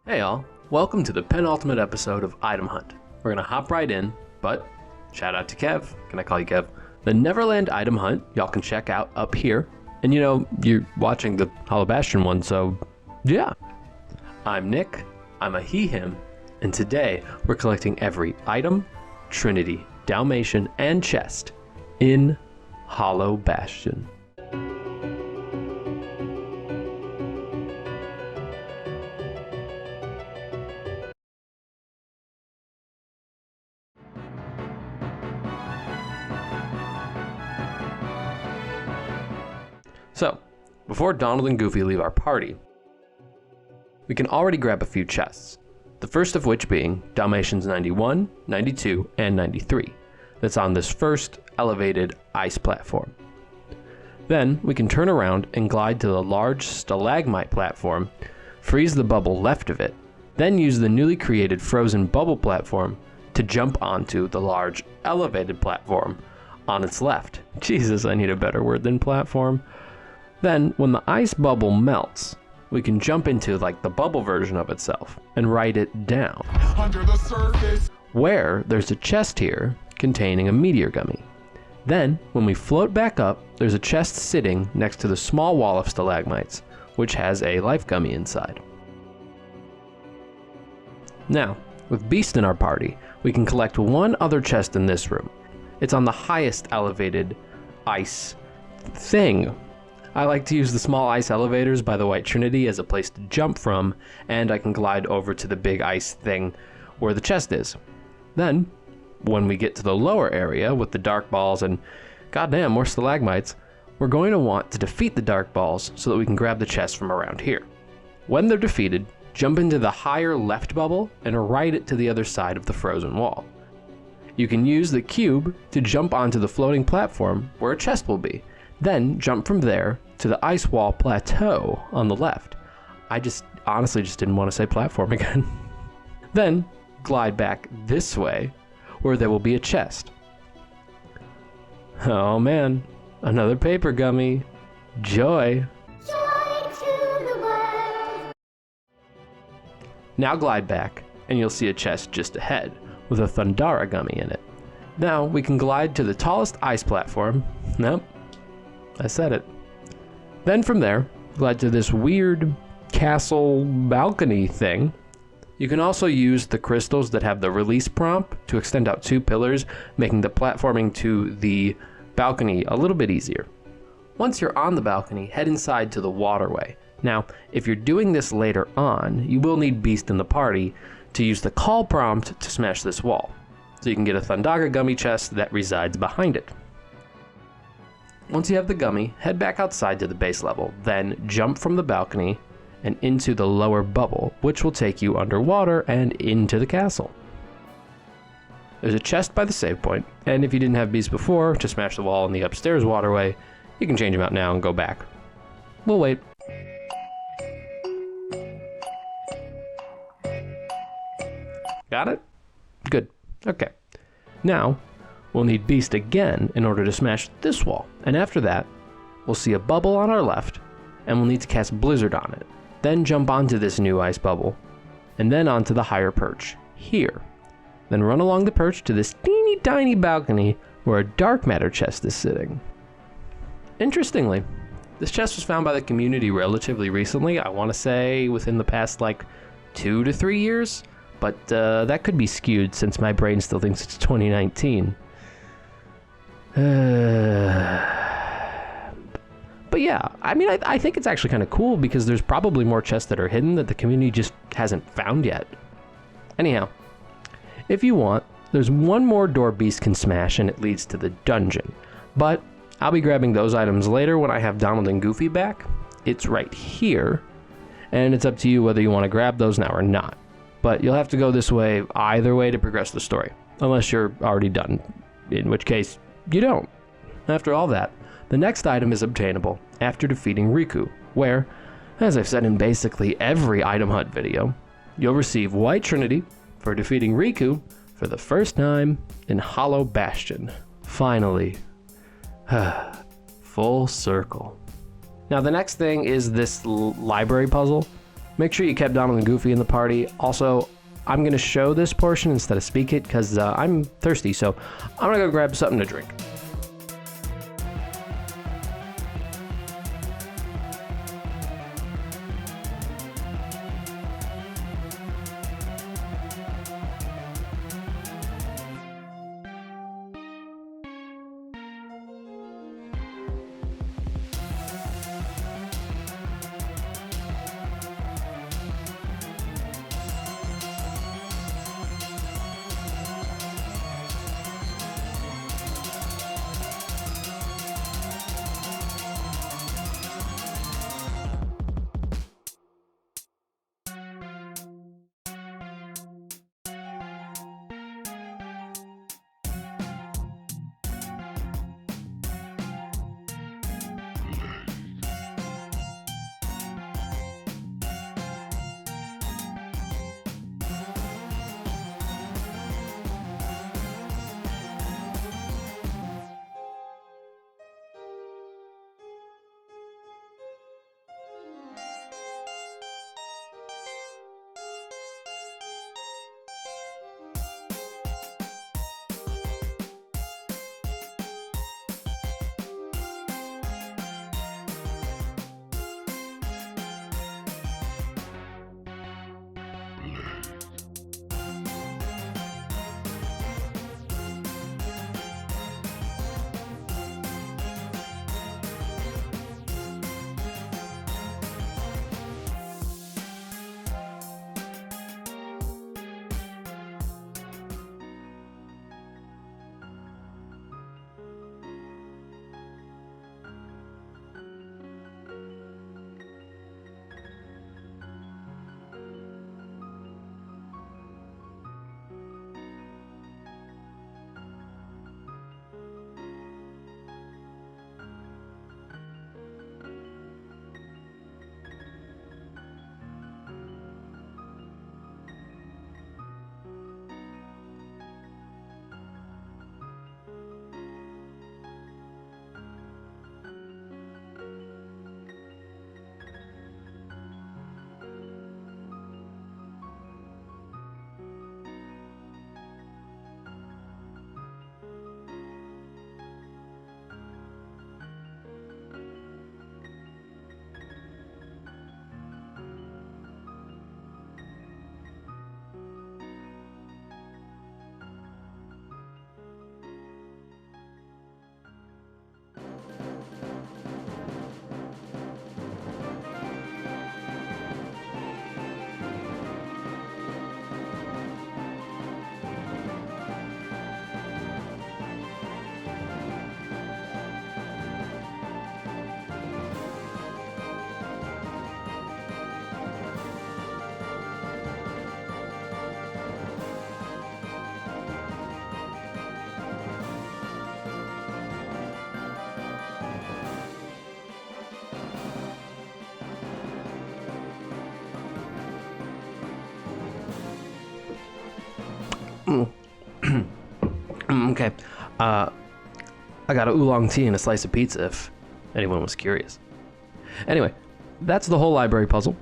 Hey all, welcome to the penultimate episode of Item Hunt. We're gonna hop right in, but shout out to Kev, can I call you Kev? The Neverland Item Hunt, y'all can check out up here. And you know, you're watching the Hollow Bastion one, so yeah. I'm Nick, I'm a he/him, and today we're collecting every item, trinity, dalmatian, and chest in Hollow Bastion. So, before Donald and Goofy leave our party, we can already grab a few chests, the first of which being Dalmatians 91, 92, and 93, that's on this first elevated ice platform. Then we can turn around and glide to the large stalagmite platform, freeze the bubble left of it, then use the newly created frozen bubble platform to jump onto the large elevated platform on its left. Jesus, I need a better word than platform. Then, when the ice bubble melts, we can jump into like the bubble version of itself and write it down. Under the surface. Where there's a chest here containing a meteor gummy. Then, when we float back up, there's a chest sitting next to the small wall of stalagmites, which has a life gummy inside. Now, with Beast in our party, we can collect one other chest in this room. It's on the highest elevated ice thing. I like to use the small ice elevators by the White Trinity as a place to jump from, and I can glide over to the big ice thing where the chest is. Then, when we get to the lower area with the dark balls and goddamn more stalagmites, we're going to want to defeat the dark balls so that we can grab the chest from around here. When they're defeated, jump into the higher left bubble and ride it to the other side of the frozen wall. You can use the cube to jump onto the floating platform where a chest will be. Then jump from there to the ice wall plateau on the left. I honestly just didn't want to say platform again. Then glide back this way where there will be a chest. Oh man, another paper gummy. Joy. Joy to the world. Now glide back and you'll see a chest just ahead with a Thundara gummy in it. Now we can glide to the tallest ice platform. Nope. I said it. Then from there, glide to this weird castle balcony thing. You can also use the crystals that have the release prompt to extend out 2 pillars, making the platforming to the balcony a little bit easier. Once you're on the balcony, head inside to the waterway. Now, if you're doing this later on, you will need Beast in the party to use the call prompt to smash this wall. So you can get a Thundara gummy chest that resides behind it. Once you have the gummy, head back outside to the base level, then jump from the balcony and into the lower bubble, which will take you underwater and into the castle. There's a chest by the save point, and if you didn't have beasts before to smash the wall in the upstairs waterway, you can change them out now and go back. We'll wait. Got it? Good. Okay. Now, we'll need Beast again in order to smash this wall, and after that, we'll see a bubble on our left, and we'll need to cast Blizzard on it. Then jump onto this new ice bubble, and then onto the higher perch, here. Then run along the perch to this teeny tiny balcony where a dark matter chest is sitting. Interestingly, this chest was found by the community relatively recently, I want to say within the past like 2 to 3 years, but that could be skewed since my brain still thinks it's 2019. But yeah, I mean, I think it's actually kind of cool because there's probably more chests that are hidden that the community just hasn't found yet. Anyhow, if you want, there's one more door Beast can smash and it leads to the dungeon. But I'll be grabbing those items later when I have Donald and Goofy back. It's right here, and it's up to you whether you want to grab those now or not. But you'll have to go this way either way to progress the story, unless you're already done, in which case you don't. After all that, the next item is obtainable after defeating Riku, where, as I've said in basically every item hunt video, you'll receive White Trinity for defeating Riku for the first time in Hollow Bastion. Finally. Full circle. Now the next thing is this library puzzle. Make sure you kept Donald and Goofy in the party. Also, I'm going to show this portion instead of speak it because I'm thirsty, so I'm going to go grab something to drink. Okay. I got a oolong tea and a slice of pizza if anyone was curious. Anyway, that's the whole library puzzle.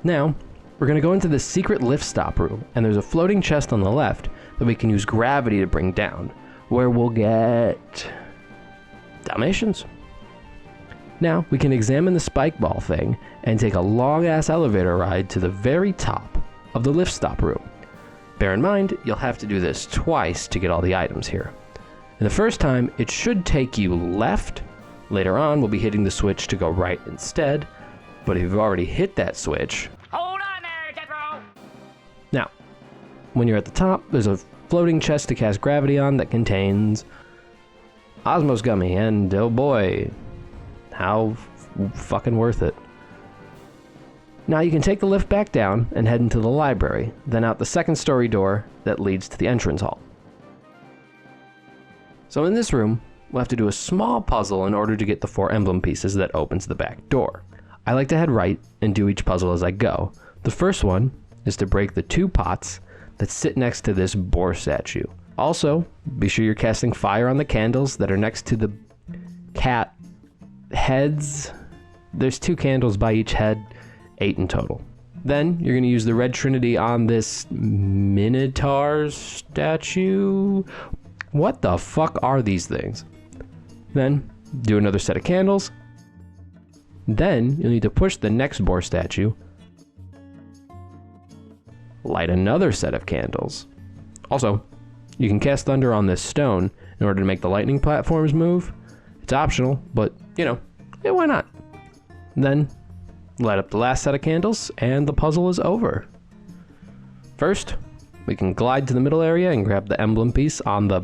Now, we're going to go into the secret lift stop room, and there's a floating chest on the left that we can use gravity to bring down, where we'll get dalmatians. Now, we can examine the spike ball thing and take a long-ass elevator ride to the very top of the lift stop room. Bear in mind, you'll have to do this twice to get all the items here. And the first time, it should take you left. Later on, we'll be hitting the switch to go right instead. But if you've already hit that switch... Hold on there, Jethro! Now, when you're at the top, there's a floating chest to cast gravity on that contains Osmos Gummy, and oh boy, how fucking worth it. Now you can take the lift back down and head into the library, then out the second story door that leads to the entrance hall. So in this room, we'll have to do a small puzzle in order to get the 4 emblem pieces that opens the back door. I like to head right and do each puzzle as I go. The first one is to break the 2 pots that sit next to this boar statue. Also, be sure you're casting fire on the candles that are next to the cat heads. There's 2 candles by each head, 8 in total. Then you're going to use the red trinity on this minotaur statue. What the fuck are these things? Then do another set of candles. Then you'll need to push the next boar statue. Light another set of candles. Also, you can cast thunder on this stone in order to make the lightning platforms move. It's optional, but you know, yeah, why not? Then light up the last set of candles and the puzzle is over. First, we can glide to the middle area and grab the emblem piece on the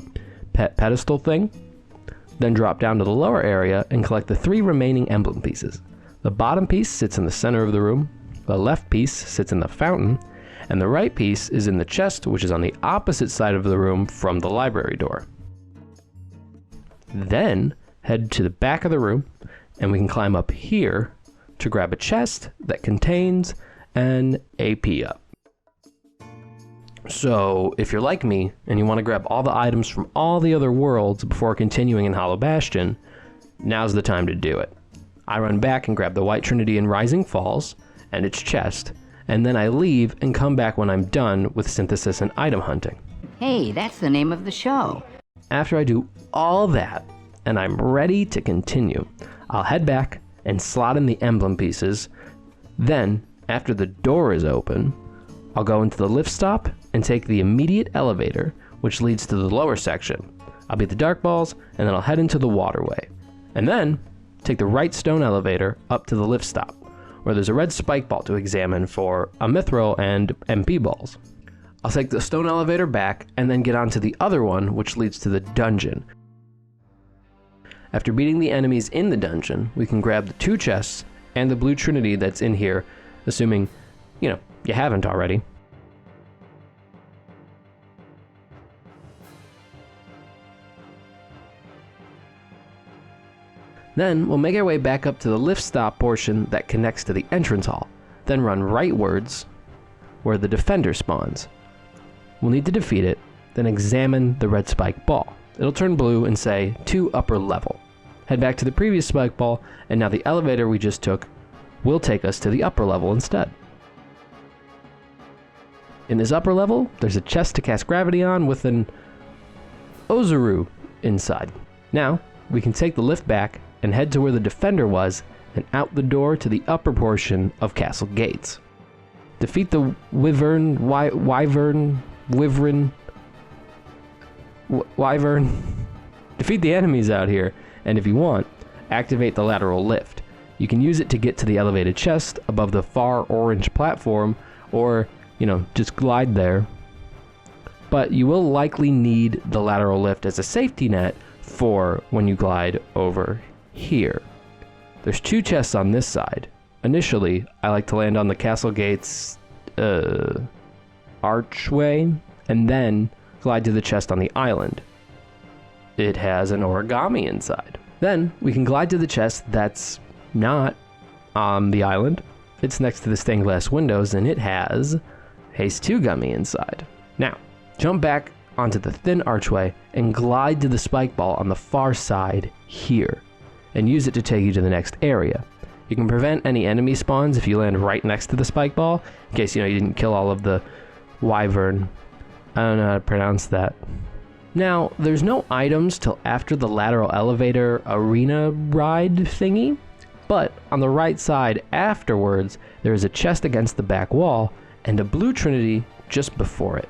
pedestal thing. Then drop down to the lower area and collect the 3 remaining emblem pieces. The bottom piece sits in the center of the room, the left piece sits in the fountain, and the right piece is in the chest, which is on the opposite side of the room from the library door. Then head to the back of the room and we can climb up here to grab a chest that contains an AP up. So if you're like me and you want to grab all the items from all the other worlds before continuing in Hollow Bastion, now's the time to do it. I run back and grab the White Trinity in Rising Falls and its chest, and then I leave and come back when I'm done with synthesis and item hunting. Hey, that's the name of the show. After I do all that and I'm ready to continue, I'll head back and slot in the emblem pieces. Then, after the door is open, I'll go into the lift stop and take the immediate elevator, which leads to the lower section. I'll beat the dark balls, and then I'll head into the waterway. And then, take the right stone elevator up to the lift stop, where there's a red spike ball to examine for a mithril and MP balls. I'll take the stone elevator back, and then get onto the other one, which leads to the dungeon. After beating the enemies in the dungeon, we can grab the 2 chests and the blue trinity that's in here, assuming, you know, you haven't already. Then we'll make our way back up to the lift stop portion that connects to the entrance hall, then run rightwards where the defender spawns. We'll need to defeat it, then examine the red spike ball. It'll turn blue and say, to upper level. Head back to the previous spike ball, and now the elevator we just took will take us to the upper level instead. In this upper level, there's a chest to cast gravity on with an Ozaru inside. Now, we can take the lift back and head to where the defender was and out the door to the upper portion of Castle Gates. Defeat the wyvern. Defeat the enemies out here, and if you want, activate the lateral lift. You can use it to get to the elevated chest above the far orange platform, or, you know, just glide there. But you will likely need the lateral lift as a safety net for when you glide over here. There's 2 chests on this side. Initially, I like to land on the Castle Gates archway, and then glide to the chest on the island. It has an origami inside. Then we can glide to the chest that's not on the island. It's next to the stained glass windows, and it has Haste 2 Gummy inside. Now, jump back onto the thin archway and glide to the spike ball on the far side here, and use it to take you to the next area. You can prevent any enemy spawns if you land right next to the spike ball, in case, you know, you didn't kill all of the wyvern. I don't know how to pronounce that. Now, there's no items till after the lateral elevator arena ride thingy, but on the right side afterwards, there is a chest against the back wall and a blue trinity just before it.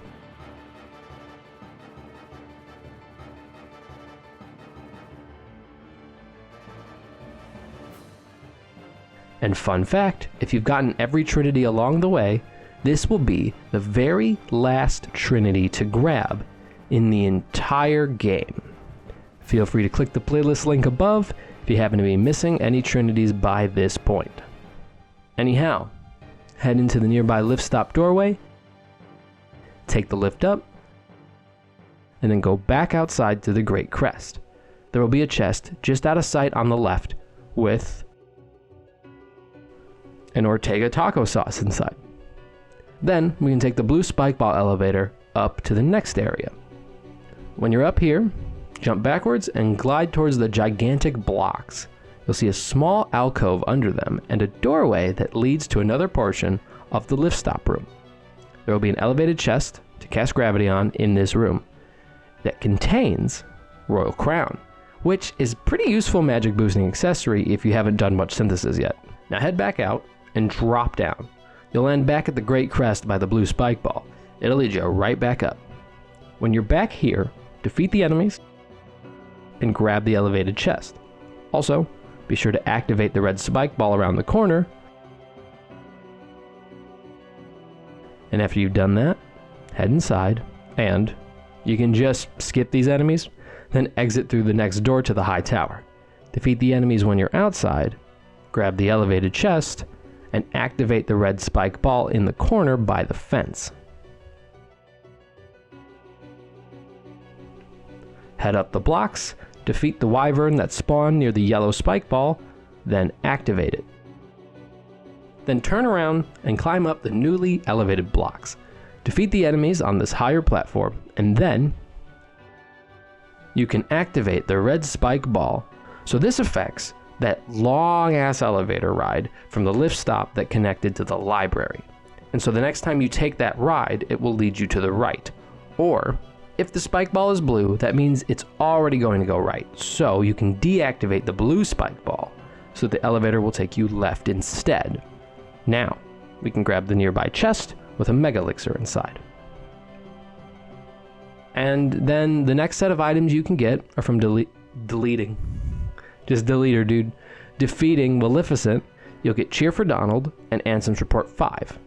And fun fact, if you've gotten every trinity along the way, this will be the very last trinity to grab in the entire game. Feel free to click the playlist link above if you happen to be missing any trinities by this point. Anyhow, head into the nearby lift stop doorway, take the lift up, and then go back outside to the Great Crest. There will be a chest just out of sight on the left with an Ortega taco sauce inside. Then we can take the blue spike ball elevator up to the next area. When you're up here, jump backwards and glide towards the gigantic blocks. You'll see a small alcove under them and a doorway that leads to another portion of the lift stop room. There will be an elevated chest to cast gravity on in this room that contains Royal Crown, which is pretty useful magic boosting accessory if you haven't done much synthesis yet. Now head back out and drop down. You'll land back at the Great Crest by the blue spike ball. It'll lead you right back up. When you're back here, defeat the enemies and grab the elevated chest. Also, be sure to activate the red spike ball around the corner. And after you've done that, head inside, and you can just skip these enemies, then exit through the next door to the high tower. Defeat the enemies when you're outside, grab the elevated chest, and activate the red spike ball in the corner by the fence. Head up the blocks, defeat the wyvern that spawned near the yellow spike ball, then activate it. Then turn around and climb up the newly elevated blocks. Defeat the enemies on this higher platform, and then you can activate the red spike ball. So this affects that long ass elevator ride from the lift stop that connected to the library. And so the next time you take that ride, it will lead you to the right. Or if the spike ball is blue, that means it's already going to go right. So you can deactivate the blue spike ball so the elevator will take you left instead. Now, we can grab the nearby chest with a mega elixir inside. And then the next set of items you can get are from deleting. Just delete her, dude. Defeating Maleficent, you'll get Cheer for Donald and Ansem's Report 5.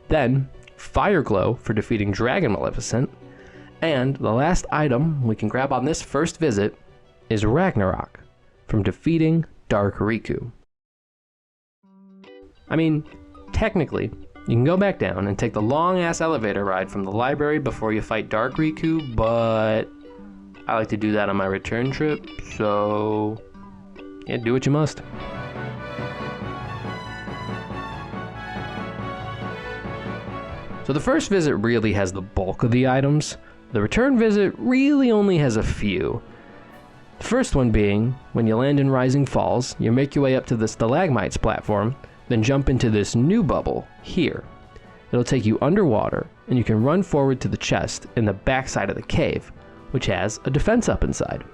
Then, Fire Glow for defeating Dragon Maleficent. And the last item we can grab on this first visit is Ragnarok from defeating Dark Riku. I mean, technically, you can go back down and take the long-ass elevator ride from the library before you fight Dark Riku, but I like to do that on my return trip, so yeah, do what you must. So the first visit really has the bulk of the items. The return visit really only has a few. The first one being, when you land in Rising Falls, you make your way up to the Stalagmites platform, then jump into this new bubble here. It'll take you underwater, and you can run forward to the chest in the backside of the cave, which has a defense up inside.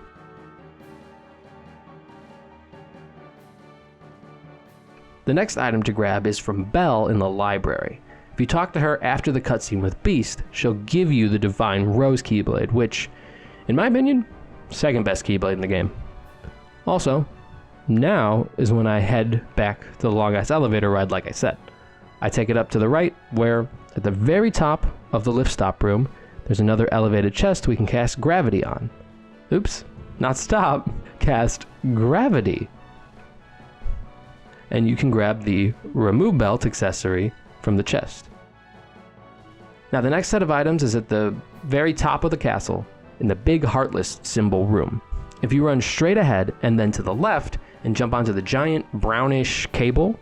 The next item to grab is from Belle in the library. If you talk to her after the cutscene with Beast, she'll give you the Divine Rose Keyblade, which, in my opinion, second best Keyblade in the game. Also, now is when I head back to the long-ass elevator ride like I said. I take it up to the right, where, at the very top of the lift stop room, there's another elevated chest we can cast gravity on. Oops, not stop, cast gravity. And you can grab the remove belt accessory from the chest. Now the next set of items is at the very top of the castle, in the big heartless symbol room. If you run straight ahead and then to the left and jump onto the giant brownish cable,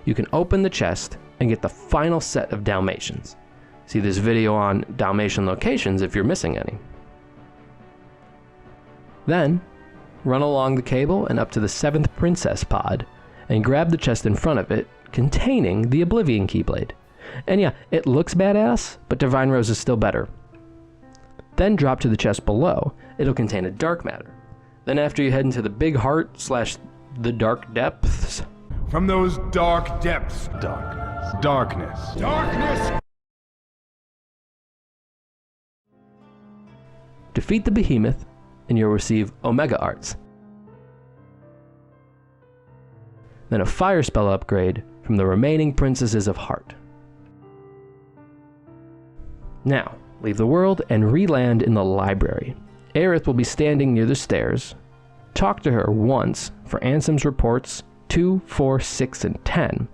you can open the chest and get the final set of dalmatians. See this video on Dalmatian locations if you're missing any. Then, run along the cable and up to the 7th princess pod, and grab the chest in front of it containing the Oblivion Keyblade. And yeah, it looks badass, but Divine Rose is still better. Then drop to the chest below, it'll contain a dark matter. Then after you head into the big heart / the dark depths. From those dark depths, darkness. Defeat the behemoth, and you'll receive Omega Arts. Then a fire spell upgrade from the remaining Princesses of Heart. Now, leave the world and re-land in the library. Aerith will be standing near the stairs. Talk to her once for Ansem's reports 2, 4, 6, and 10.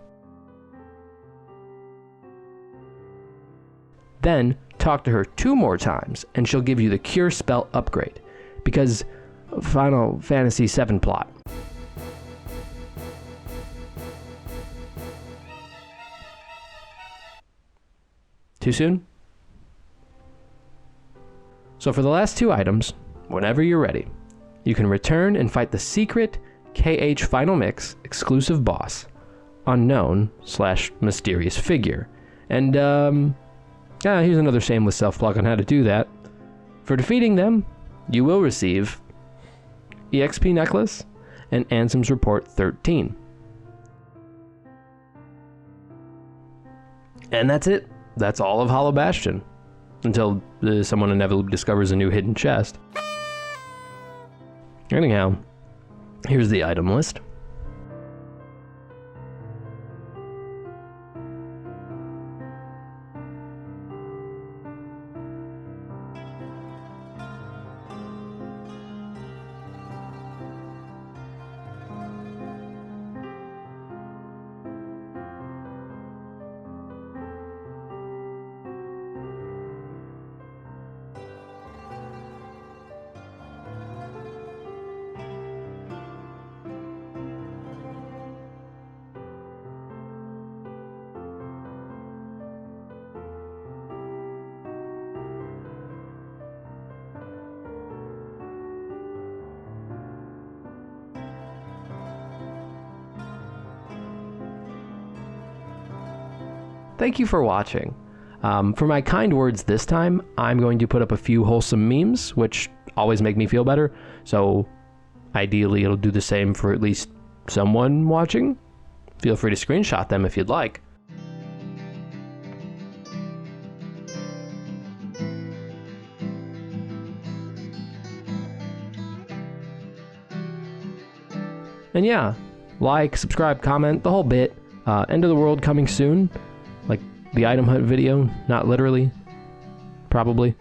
Then talk to her 2 more times and she'll give you the cure spell upgrade, because Final Fantasy VII plot. Too soon? So for the last 2 items, whenever you're ready, you can return and fight the secret KH Final Mix exclusive boss unknown / mysterious figure. And, here's another shameless self-plug on how to do that. For defeating them, you will receive EXP necklace and Ansem's Report 13. And that's it. That's all of Hollow Bastion. Until someone inevitably discovers a new hidden chest. Anyhow, here's the item list. Thank you for watching. For my kind words this time, I'm going to put up a few wholesome memes, which always make me feel better, so ideally it'll do the same for at least someone watching. Feel free to screenshot them if you'd like. And yeah, like, subscribe, comment, the whole bit. End of the world coming soon. Like the item hunt video, not literally. Probably.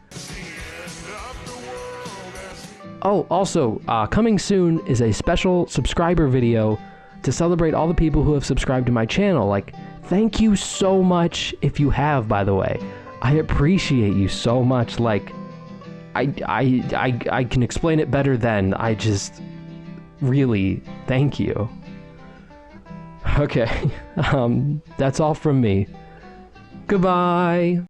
Oh, also, coming soon is a special subscriber video to celebrate all the people who have subscribed to my channel. Like, thank you so much if you have, by the way. I appreciate you so much. Like, I can explain it better than I just really thank you. Okay, that's all from me. Goodbye.